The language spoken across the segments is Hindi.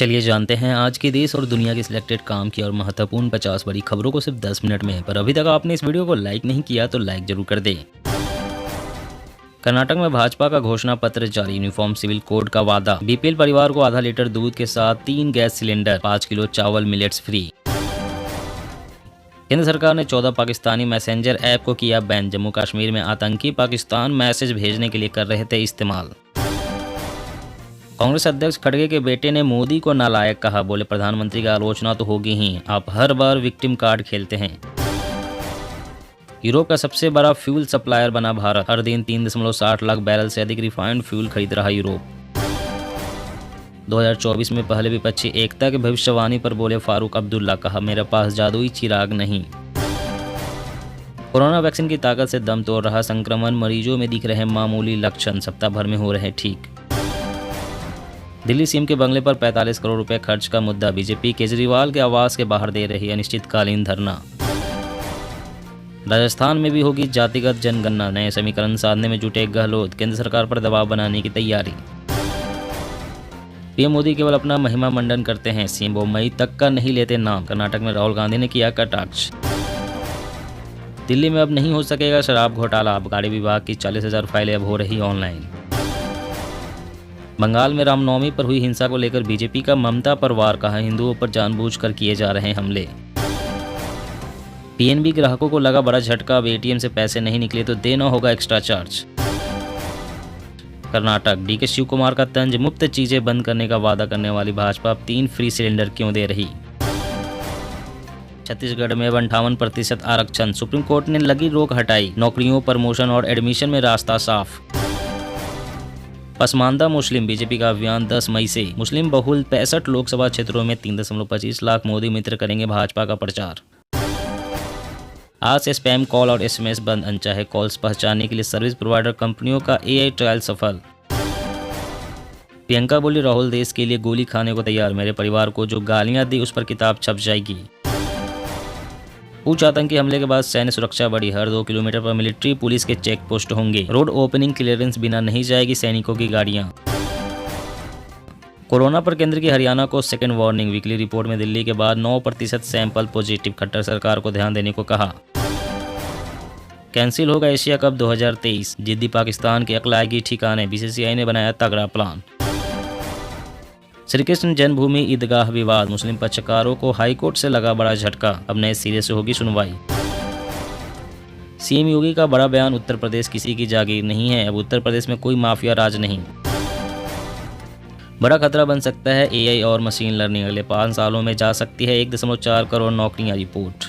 चलिए जानते हैं आज के देश और दुनिया की सिलेक्टेड काम की और महत्वपूर्ण 50 बड़ी खबरों को सिर्फ 10 मिनट में। पर अभी तक आपने इस वीडियो को लाइक नहीं किया तो लाइक जरूर कर दें। कर्नाटक में भाजपा का घोषणा पत्र जारी, यूनिफॉर्म सिविल कोड का वादा, बीपीएल परिवार को आधा लीटर दूध के साथ 3 गैस सिलेंडर, 5 किलो चावल मिलेट्स फ्री। केंद्र सरकार ने 14 पाकिस्तानी मैसेंजर ऐप को किया बैन, जम्मू कश्मीर में आतंकी पाकिस्तान मैसेज भेजने के लिए कर रहे थे इस्तेमाल। कांग्रेस अध्यक्ष खड़गे के बेटे ने मोदी को नालायक कहा, बोले प्रधानमंत्री की आलोचना तो होगी ही, आप हर बार विक्टिम कार्ड खेलते हैं। यूरोप का सबसे बड़ा फ्यूल सप्लायर बना भारत, हर दिन 3.60 लाख बैरल से अधिक रिफाइंड फ्यूल खरीद रहा यूरोप। 2024 में पहले विपक्षी एकता की भविष्यवाणी पर बोले फारूक अब्दुल्ला, कहा मेरे पास जादुई चिराग नहीं। कोरोना वैक्सीन की ताकत से दम तोड़ रहा संक्रमण, मरीजों में दिख रहे मामूली लक्षण, सप्ताह भर में हो रहे ठीक। दिल्ली सीएम के बंगले पर 45 करोड़ रुपए खर्च का मुद्दा, बीजेपी केजरीवाल के आवास के बाहर दे रही अनिश्चितकालीन धरना। राजस्थान में भी होगी जातिगत जनगणना, नए समीकरण साधने में जुटे गहलोत, केंद्र सरकार पर दबाव बनाने की तैयारी। पीएम मोदी केवल अपना महिमा मंडन करते हैं, सीएम वो मई तक का नहीं लेते नाम, कर्नाटक में राहुल गांधी ने किया कटाक्ष। दिल्ली में अब नहीं हो सकेगा शराब घोटाला, आबकारी विभाग की 40,000 फाइलें अब हो रही ऑनलाइन। बंगाल में रामनवमी पर हुई हिंसा को लेकर बीजेपी का ममता पर वार, कहा हिंदुओं पर जानबूझकर किए जा रहे हमले। पीएनबी ग्राहकों को लगा बड़ा झटका, अब एटीएम से पैसे नहीं निकले तो देना होगा extra charge. Karnataka, D K Shiva Kumar का तंज, मुफ्त चीजें बंद करने का वादा करने वाली भाजपा अब 3 फ्री सिलेंडर क्यों दे रही। छत्तीसगढ़ में 58% आरक्षण, सुप्रीम कोर्ट ने लगी रोक हटाई, नौकरियों, प्रमोशन और एडमिशन में रास्ता साफ। पसमानदा मुस्लिम, बीजेपी का अभियान 10 मई से, मुस्लिम बहुल 65 लोकसभा क्षेत्रों में 3.25 लाख मोदी मित्र करेंगे भाजपा का प्रचार। आज से स्पैम कॉल और एसएमएस बंद, अनचाहे कॉल्स पहचानने के लिए सर्विस प्रोवाइडर कंपनियों का एआई ट्रायल सफल। प्रियंका बोली राहुल देश के लिए गोली खाने को तैयार, मेरे परिवार को जो गालियां दी उस पर किताब छप जाएगी। पूछ आतंकी हमले के बाद सैन्य सुरक्षा बढ़ी, हर 2 किलोमीटर पर मिलिट्री पुलिस के चेक पोस्ट होंगे, रोड ओपनिंग क्लियरेंस बिना नहीं जाएगी सैनिकों की गाड़ियां। कोरोना पर केंद्र की हरियाणा को सेकेंड वार्निंग, वीकली रिपोर्ट में दिल्ली के बाद 9% सैंपल पॉजिटिव, खट्टर सरकार को ध्यान देने को कहा। कैंसिल होगा एशिया कप 2023, जिद्दी पाकिस्तान की अक्ल आएगी ठिकाने, बीसीसीआई ने बनाया तगड़ा प्लान। श्री कृष्ण जन्मभूमि ईदगाह विवाद, मुस्लिम पक्षकारों को हाईकोर्ट से लगा बड़ा झटका, अब नए सिरे से होगी सुनवाई। सीएम योगी का बड़ा बयान, उत्तर प्रदेश किसी की जागीर नहीं है, अब उत्तर प्रदेश में कोई माफिया राज नहीं। बड़ा खतरा बन सकता है एआई और मशीन लर्निंग, अगले 5 सालों में जा सकती है 1.4 करोड़ नौकरियां, रिपोर्ट।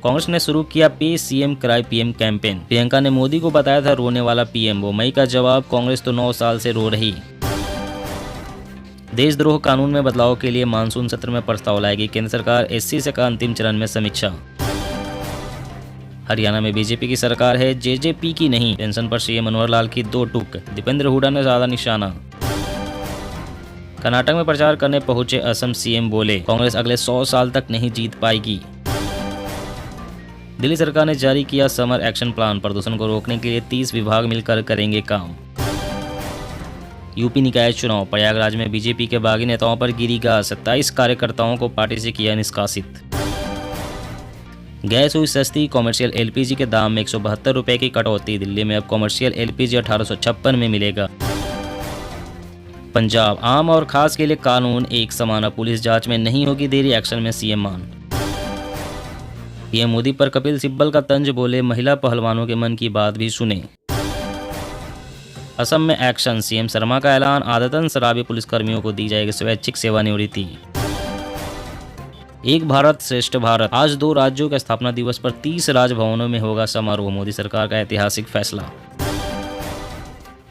कांग्रेस ने शुरू किया पे CM cry PM campaign, Priyanka ने मोदी को बताया था रोने वाला पीएम, वो मई का जवाब, कांग्रेस तो 9 साल से रो रही। देशद्रोह कानून में बदलाव के लिए मानसून सत्र में प्रस्ताव लाएगी केंद्र सरकार, एससी का अंतिम चरण में समीक्षा। हरियाणा में बीजेपी की सरकार है, जेजेपी की नहीं, पेंशन पर सीएम मनोहर लाल की 2 टूक, दीपेंद्र हुड्डा ने ज्यादा निशाना। कर्नाटक में प्रचार करने पहुंचे असम सीएम, बोले कांग्रेस अगले 100 साल तक नहीं जीत पाएगी। दिल्ली सरकार ने जारी किया समर एक्शन प्लान, प्रदूषण को रोकने के लिए 30 विभाग मिलकर करेंगे काम। यूपी निकाय चुनाव, प्रयागराज में बीजेपी के बागी नेताओं पर गिरी गाज, 27 कार्यकर्ताओं को पार्टी से किया निष्कासित। गैस हुई सस्ती, कॉमर्शियल एलपीजी के दाम में 172 रुपए की कटौती, दिल्ली में अब कॉमर्शियल एलपीजी 1856 में मिलेगा। पंजाब, आम और खास के लिए कानून एक समान, पुलिस जांच में नहीं होगी देरी, एक्शन में सीएम मान। पीएम मोदी पर कपिल सिब्बल का तंज, बोले महिला पहलवानों के मन की बात भी सुने। असम में एक्शन, सीएम शर्मा का ऐलान, आदतन शराबी पुलिसकर्मियों को दी जाएगी स्वैच्छिक सेवानिवृत्ति। एक भारत श्रेष्ठ भारत, आज 2 राज्यों के स्थापना दिवस पर 30 राजभवनों में होगा समारोह, मोदी सरकार का ऐतिहासिक फैसला।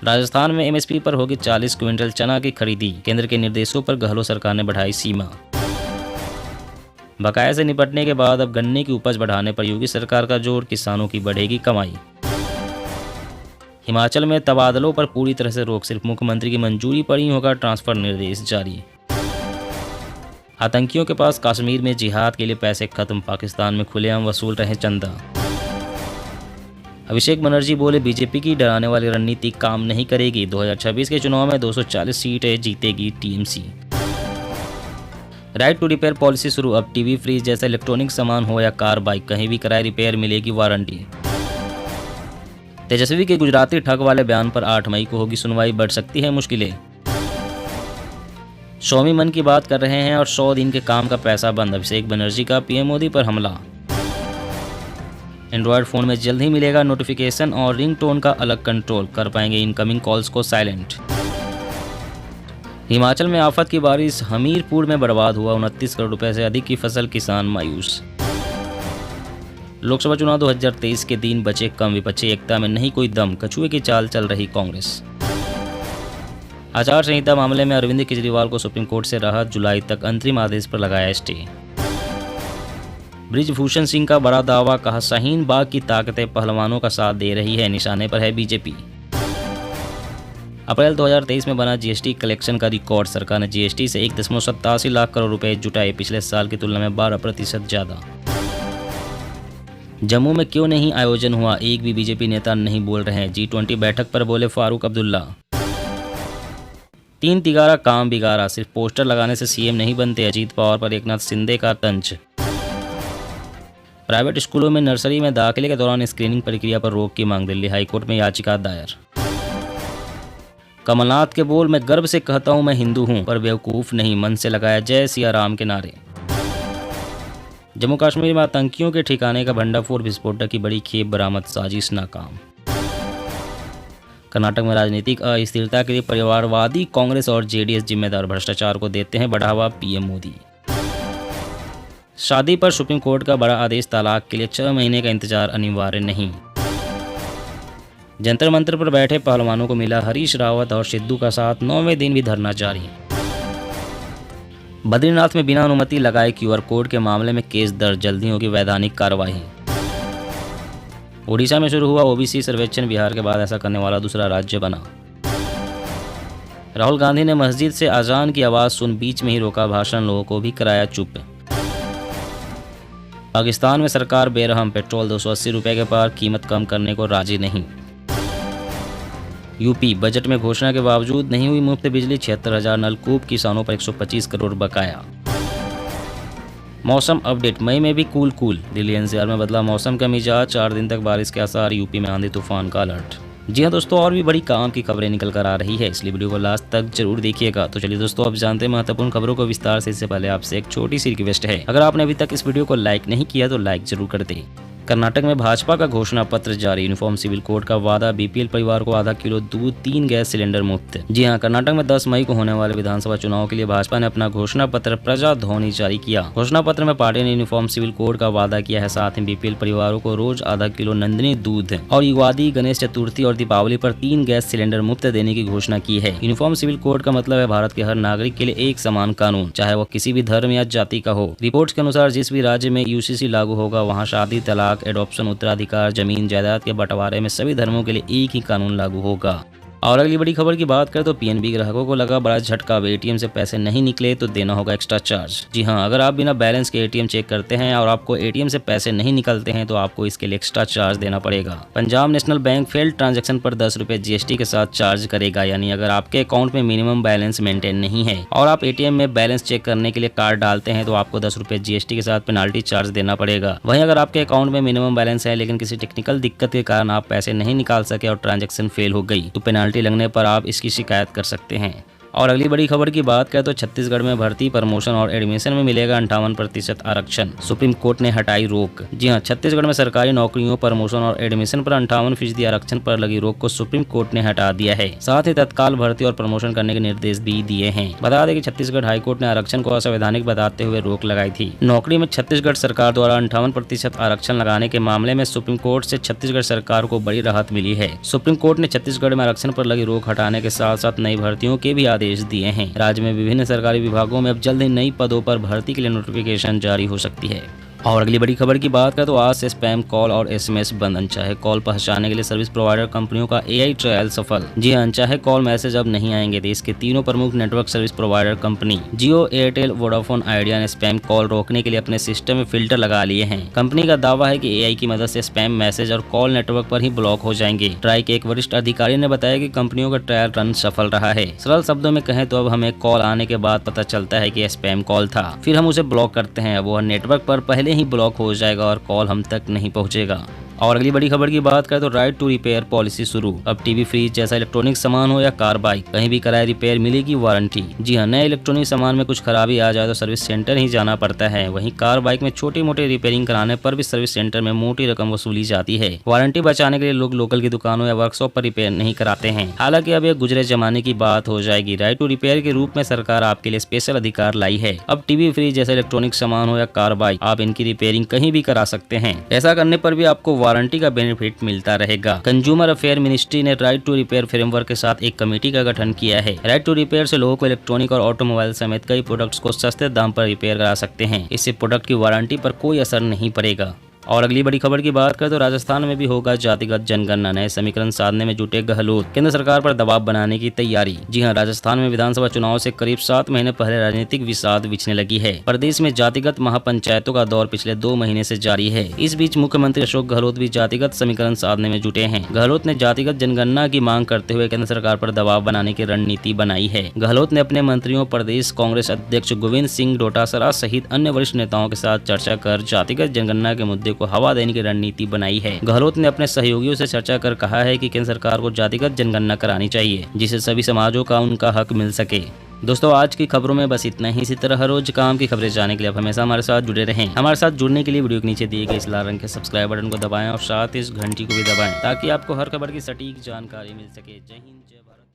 राजस्थान में एमएसपी पर होगी 40 क्विंटल चना की खरीदी, केंद्र के निर्देशों पर गहलोत सरकार ने बढ़ाई सीमा। बकाये से निपटने के बाद अब गन्ने की उपज बढ़ाने पर योगी सरकार का जोर, किसानों की बढ़ेगी कमाई। हिमाचल में तबादलों पर पूरी तरह से रोक, सिर्फ मुख्यमंत्री की मंजूरी पर ही होगा ट्रांसफर, निर्देश जारी। आतंकियों के पास कश्मीर में जिहाद के लिए पैसे खत्म, पाकिस्तान में खुलेआम वसूल रहे चंदा। अभिषेक बनर्जी बोले बीजेपी की डराने वाली रणनीति काम नहीं करेगी। 2026 के चुनाव में 240 सीटें जीतेगी TMC. Right to repair policy शुरू। अब टीवी, फ्रिज जैसा इलेक्ट्रॉनिक सामान हो या कार, बाइक, कहीं भी कराए रिपेयर मिलेगी वारंटी। तेजस्वी के गुजराती ठग वाले बयान पर 8 मई को होगी सुनवाई, बढ़ सकती है मुश्किलें। स्वामी मन की बात कर रहे हैं और 100 दिन के काम का पैसा बंद। अभिषेक बनर्जी का पीएम मोदी पर हमला। एंड्रॉयड फ़ोन में जल्द ही मिलेगा नोटिफिकेशन और रिंगटोन का अलग कंट्रोल, कर पाएंगे इनकमिंग कॉल्स को साइलेंट। हिमाचल में आफत की बारिश, हमीरपुर में बर्बाद हुआ 29 करोड़ रुपए से अधिक की फसल, किसान मायूस। लोकसभा चुनाव 2023 के दिन बचे कम, विपक्षी एकता में नहीं कोई दम, कछुए की चाल चल रही कांग्रेस। आचार संहिता मामले में अरविंद केजरीवाल को सुप्रीम कोर्ट से राहत, जुलाई तक अंतरिम आदेश पर लगाया स्टे। ब्रिजभूषण सिंह का बड़ा दावा, कहा शाहीन बाग की ताकतें पहलवानों का साथ दे रही है, निशाने पर है बीजेपी। अप्रैल 2023 में बना जीएसटी कलेक्शन का रिकॉर्ड, सरकार ने जीएसटी से 1.87 लाख करोड़ रुपए जुटाए, पिछले साल की तुलना में 12% ज्यादा। जम्मू में क्यों नहीं आयोजन हुआ, एक भी बीजेपी नेता नहीं बोल रहे हैं। G20 बैठक पर बोले फारूक अब्दुल्ला। 3 तिगारा काम बिगाड़ा, सिर्फ पोस्टर लगाने से सीएम नहीं बनते, अजीत पवार पर एकनाथ शिंदे का तंज। प्राइवेट स्कूलों में नर्सरी में दाखिले के दौरान स्क्रीनिंग प्रक्रिया पर रोक की मांग, दिल्ली हाईकोर्ट में याचिका दायर। कमलनाथ के बोल, मैं गर्व से कहता हूं मैं हिंदू हूं, पर बेवकूफ नहीं, मन से लगाया जय सिया राम के नारे। जम्मू कश्मीर में आतंकियों के ठिकाने का भंडाफोड़, विस्फोटक की बड़ी खेप बरामद, साजिश नाकाम। कर्नाटक में राजनीतिक अस्थिरता के लिए परिवारवादी कांग्रेस और जेडीएस जिम्मेदार, भ्रष्टाचार को देते हैं बढ़ावा, पीएम मोदी। शादी पर सुप्रीम कोर्ट का बड़ा आदेश, तलाक के लिए 6 महीने का इंतजार अनिवार्य नहीं। जंतर मंतर पर बैठे पहलवानों को मिला हरीश रावत और सिद्धू का साथ, 9वें दिन भी धरना जारी। बद्रीनाथ में बिना अनुमति लगाए क्यूआर कोड के मामले में केस दर्ज, जल्दी होगी वैधानिक कार्रवाई। ओडिशा में शुरू हुआ ओबीसी सर्वेक्षण, बिहार के बाद ऐसा करने वाला दूसरा राज्य बना। राहुल गांधी ने मस्जिद से अजान की आवाज़ सुन बीच में ही रोका भाषण, लोगों को भी कराया चुप। पाकिस्तान में सरकार बेरहम, पेट्रोल 280 रुपये के पार, कीमत कम करने को राजी नहीं। यूपी बजट में घोषणा के बावजूद नहीं हुई मुफ्त बिजली, 76,000 नलकूप, किसानों पर 125 करोड़ बकाया। मौसम अपडेट, मई में भी कूल, दिल्ली एनसीआर में बदला मौसम का मिजाज, 4 दिन तक बारिश के आसार, यूपी में आंधी तूफान का अलर्ट। जी हाँ दोस्तों, और भी बड़ी काम की खबरें निकल कर आ रही है, इसलिए वीडियो को लास्ट तक जरूर देखिएगा। तो चलिए दोस्तों, अब जानते हैं महत्वपूर्ण खबरों को विस्तार से। इससे पहले आपसे एक छोटी सी रिक्वेस्ट है, अगर आपने अभी तक इस वीडियो को लाइक नहीं किया तो लाइक जरूर कर दें। कर्नाटक में भाजपा का घोषणा पत्र जारी, यूनिफॉर्म सिविल कोड का वादा, बीपीएल परिवार को आधा किलो दूध, 3 गैस सिलेंडर मुफ्त। जी हां, कर्नाटक में 10 मई को होने वाले विधानसभा चुनाव के लिए भाजपा ने अपना घोषणा पत्र प्रजा ध्वनि जारी किया। घोषणा पत्र में पार्टी ने यूनिफॉर्म सिविल कोड का वादा किया है, साथ ही बीपीएल परिवारों को रोज आधा किलो नंदिनी दूध और युगादि, गणेश चतुर्थी और दीपावली पर 3 गैस सिलेंडर मुफ्त देने की घोषणा की है। यूनिफॉर्म सिविल कोड का मतलब है भारत के हर नागरिक के लिए एक समान कानून, चाहे वो किसी भी धर्म या जाति का हो। रिपोर्ट्स के अनुसार जिस भी राज्य में यूसीसी लागू होगा, वहाँ शादी, तलाक, एडॉप्शन, उत्तराधिकार, जमीन जायदाद के बंटवारे में सभी धर्मों के लिए एक ही कानून लागू होगा। और अगली बड़ी खबर की बात करें तो पीएनबी ग्राहकों को लगा बड़ा झटका, एटीएम से पैसे नहीं निकले तो देना होगा एक्स्ट्रा चार्ज। जी हां, अगर आप बिना बैलेंस के एटीएम चेक करते हैं और आपको एटीएम से पैसे नहीं निकलते हैं तो आपको इसके लिए एक्स्ट्रा चार्ज देना पड़ेगा। Punjab national bank failed transaction पर 10 रुपए जीएसटी के साथ चार्ज करेगा। यानी अगर आपके अकाउंट में मिनिमम बैलेंस मेंटेन नहीं है और आप एटीएम में बैलेंस चेक करने के लिए कार्ड डालते हैं तो आपको 10 रुपए जीएसटी के साथ पेनाल्टी चार्ज देना पड़ेगा। वहीं अगर आपके अकाउंट में मिनिमम बैलेंस है लेकिन किसी टेक्निकल दिक्कत के कारण आप पैसे नहीं निकाल सके और ट्रांजैक्शन फेल हो गई तो पेनाल्टी लगने पर आप इसकी शिकायत कर सकते हैं। और अगली बड़ी खबर की बात करें तो छत्तीसगढ़ में भर्ती, प्रमोशन और एडमिशन में मिलेगा 58% आरक्षण, सुप्रीम कोर्ट ने हटाई रोक। जी हां, छत्तीसगढ़ में सरकारी नौकरियों, प्रमोशन और एडमिशन पर 58% आरक्षण पर लगी रोक को सुप्रीम कोर्ट ने हटा दिया है। साथ ही तत्काल भर्ती और प्रमोशन करने के निर्देश भी दिए हैं। बता दें कि छत्तीसगढ़ हाईकोर्ट ने आरक्षण को असंवैधानिक बताते हुए रोक लगाई थी। नौकरी में छत्तीसगढ़ सरकार द्वारा 58% आरक्षण लगाने के मामले में सुप्रीम कोर्ट से छत्तीसगढ़ सरकार को बड़ी राहत मिली है। सुप्रीम कोर्ट ने छत्तीसगढ़ में आरक्षण पर लगी रोक हटाने के साथ साथ नई भर्तियों के भी आदेश दिए हैं। राज्य में विभिन्न सरकारी विभागों में अब जल्द ही नई पदों पर भर्ती के लिए नोटिफिकेशन जारी हो सकती है। और अगली बड़ी खबर की बात करें तो आज से स्पैम कॉल और एसएमएस बंद। अनचाहे कॉल पहुंचाने के लिए सर्विस प्रोवाइडर कंपनियों का एआई ट्रायल सफल। जी हां, अनचाहे कॉल मैसेज अब नहीं आएंगे। देश के तीनों प्रमुख नेटवर्क सर्विस प्रोवाइडर कंपनी जियो, एयरटेल, वोडाफोन आइडिया ने स्पैम कॉल रोकने के लिए अपने सिस्टम में फिल्टर लगा लिए हैं। कंपनी का दावा है कि एआई की मदद से स्पैम मैसेज और कॉल नेटवर्क पर ही ब्लॉक हो जाएंगे। ट्राई के एक वरिष्ठ अधिकारी ने बताया कि कंपनियों का ट्रायल रन सफल रहा है। सरल शब्दों में कहें तो अब हमें कॉल आने के बाद पता चलता है कि यह स्पैम कॉल था, फिर हम उसे ब्लॉक करते हैं। वो नेटवर्क पर पहले ही ब्लॉक हो जाएगा और कॉल हम तक नहीं पहुंचेगा। और अगली बड़ी खबर की बात करें तो राइट टू रिपेयर पॉलिसी शुरू। अब टीवी, फ्रिज जैसा इलेक्ट्रॉनिक सामान हो या कार, बाइक, कहीं भी कराए रिपेयर मिलेगी वारंटी। जी हां, नए इलेक्ट्रॉनिक सामान में कुछ खराबी आ जाए तो सर्विस सेंटर ही जाना पड़ता है। वहीं कार, बाइक में छोटी मोटी रिपेयरिंग कराने पर भी सर्विस सेंटर में मोटी रकम वसूली जाती है। वारंटी बचाने के लिए लोग लोकल की दुकानों या वर्कशॉप पर रिपेयर नहीं कराते हैं। हालांकि अब यह गुजरे जमाने की बात हो जाएगी। राइट टू रिपेयर के रूप में सरकार आपके लिए स्पेशल अधिकार लाई है। अब टीवी, फ्रिज जैसा इलेक्ट्रॉनिक सामान हो या कार, बाइक, आप इनकी रिपेयरिंग कहीं भी करा सकते हैं। ऐसा करने पर भी आपको वारंटी का बेनिफिट मिलता रहेगा। कंज्यूमर अफेयर मिनिस्ट्री ने राइट टू रिपेयर फ्रेमवर्क के साथ एक कमेटी का गठन किया है। राइट टू रिपेयर से लोगों को इलेक्ट्रॉनिक और ऑटोमोबाइल समेत कई प्रोडक्ट्स को सस्ते दाम पर रिपेयर करा सकते हैं। इससे प्रोडक्ट की वारंटी पर कोई असर नहीं पड़ेगा। और अगली बड़ी खबर की बात करें तो राजस्थान में भी होगा जातिगत जनगणना। नए समीकरण साधने में जुटे गहलोत। केंद्र सरकार पर दबाव बनाने की तैयारी। जी हां, राजस्थान में विधानसभा चुनाव से करीब 7 महीने पहले राजनीतिक विषाद बिछने लगी है। प्रदेश में जातिगत महापंचायतों का दौर पिछले 2 महीने से जारी है। इस बीच मुख्यमंत्री अशोक गहलोत भी जातिगत समीकरण साधने में जुटे हैं। गहलोत ने जातिगत जनगणना की मांग करते हुए केंद्र सरकार पर दबाव बनाने की रणनीति बनाई है। गहलोत ने अपने मंत्रियों, प्रदेश कांग्रेस अध्यक्ष गोविंद सिंह डोटासरा सहित अन्य वरिष्ठ नेताओं के साथ चर्चा कर जातिगत जनगणना के मुद्दे को हवा देने की रणनीति बनाई है। गहलोत ने अपने सहयोगियों से चर्चा कर कहा है कि केंद्र सरकार को जातिगत जनगणना करानी चाहिए, जिससे सभी समाजों का उनका हक मिल सके। दोस्तों, आज की खबरों में बस इतना ही। इसी तरह हर रोज काम की खबरें जानने के लिए आप हमेशा हमारे साथ जुड़े रहें। हमारे साथ जुड़ने के लिए वीडियो के नीचे दिए गए इस लाल रंग के सब्सक्राइब बटन को दबाएं और साथ इस घंटी को भी दबाएं ताकि आपको हर खबर की सटीक जानकारी मिल सके। जय हिंद, जय भारत।